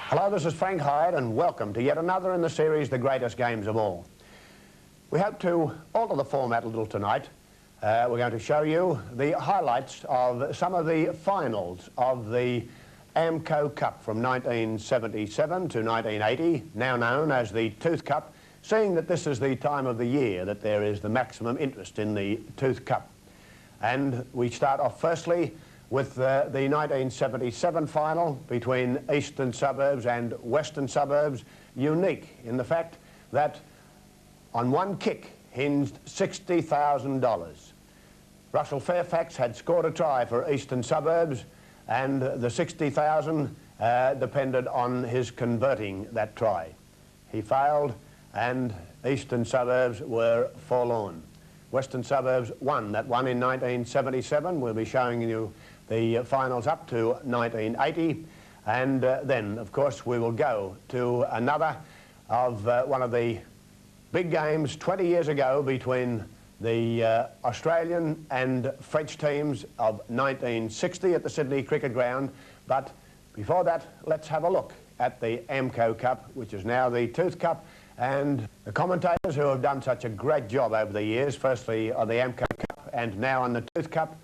Hello, this is Frank Hyde, and welcome to yet another in the series, The Greatest Games of All. We hope to alter the format a little tonight. We're going to show you the highlights of some of the finals of the AMCO Cup from 1977 to 1980, now known as the Tooth Cup, seeing that this is the time of the year that there is the maximum interest in the Tooth Cup. And we start off firstly with the 1977 final between Eastern Suburbs and Western Suburbs, unique in the fact that on one kick hinged $60,000. Russell Fairfax had scored a try for Eastern Suburbs, and the $60,000 depended on his converting that try. He failed, and Eastern Suburbs were forlorn. Western Suburbs won that one in 1977. We'll be showing you the finals up to 1980, and then, of course, we will go to another of one of the big games 20 years ago between the Australian and French teams of 1960 at the Sydney Cricket Ground. But before that, let's have a look at the AMCO Cup, which is now the Tooth Cup, and the commentators who have done such a great job over the years, firstly on the AMCO Cup and now on the Tooth Cup.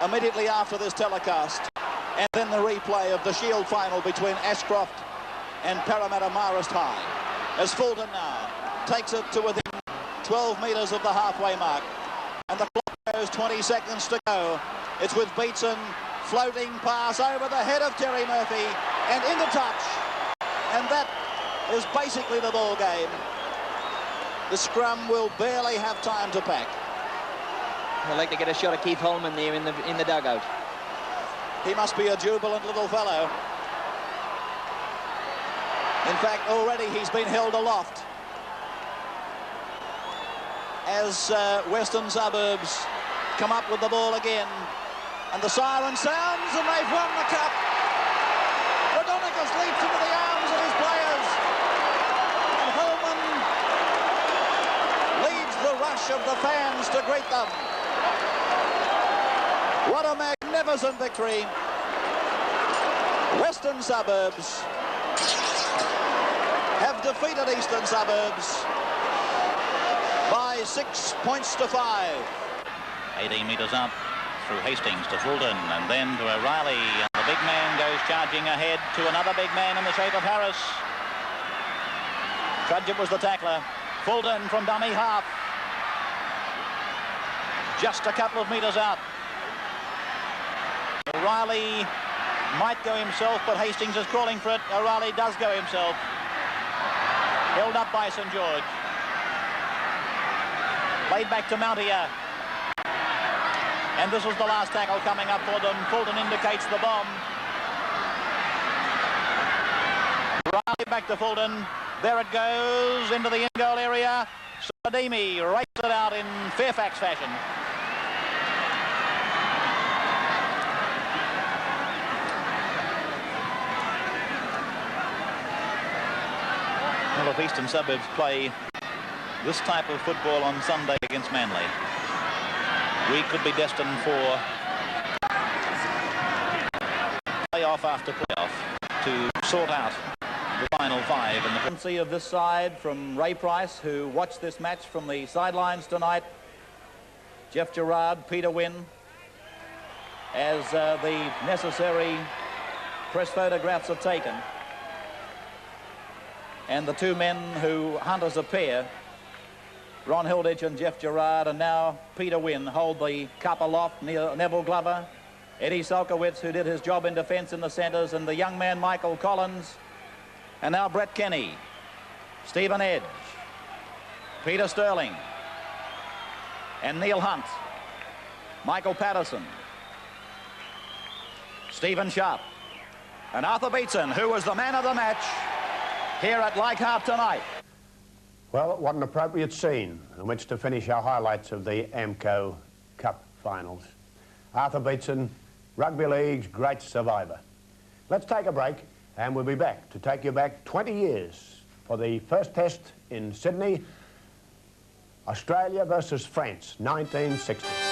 Immediately after this telecast, and then the replay of the Shield final between Ashcroft and Parramatta Marist High, as Fulton now takes it to within 12 metres of the halfway mark, and the clock goes 20 seconds to go. It's with Beatson, floating pass over the head of Terry Murphy and into touch, and that is basically the ball game. The scrum will barely have time to pack. I'd like to get a shot of Keith Holman there in the dugout. He must be a jubilant little fellow. In fact, already he's been held aloft as Western Suburbs come up with the ball again. And the siren sounds, and they've won the cup. Rodonicus leaps into the arms of his players. And Holman leads the rush of the fans to greet them. What a magnificent victory. Western Suburbs have defeated Eastern Suburbs by 6 points to 5. 18 metres up through Hastings to Fulton, and then to O'Reilly. And the big man goes charging ahead to another big man in the shape of Harris. Trudgett was the tackler. Fulton from dummy half. Just a couple of metres out. O'Reilly might go himself, but Hastings is crawling for it. O'Reilly does go himself. Held up by St George. Played back to Mountier. And this was the last tackle coming up for them. Fulton indicates the bomb. O'Reilly back to Fulton. There it goes into the in-goal area. Sadimi races it out in Fairfax fashion. Well, if Eastern Suburbs play this type of football on Sunday against Manly, we could be destined for playoff after playoff to sort out the final five. And the frequency of this side from Ray Price, who watched this match from the sidelines tonight, Jeff Gerard, Peter Wynn, as the necessary press photographs are taken. And the two men who hunt as a pair, Ron Hilditch and Jeff Gerard, and now Peter Wynn, hold the cup aloft. Neville Glover, Eddie Salkowitz, who did his job in defence in the centres, and the young man Michael Collins, and now Brett Kenny, Stephen Edge, Peter Sterling, and Neil Hunt, Michael Patterson, Stephen Sharp, and Arthur Beetson, who was the man of the match here at Leichhardt tonight. Well, what an appropriate scene in which to finish our highlights of the AMCO Cup finals. Arthur Beetson, Rugby League's great survivor. Let's take a break and we'll be back to take you back 20 years for the first test in Sydney, Australia versus France, 1960.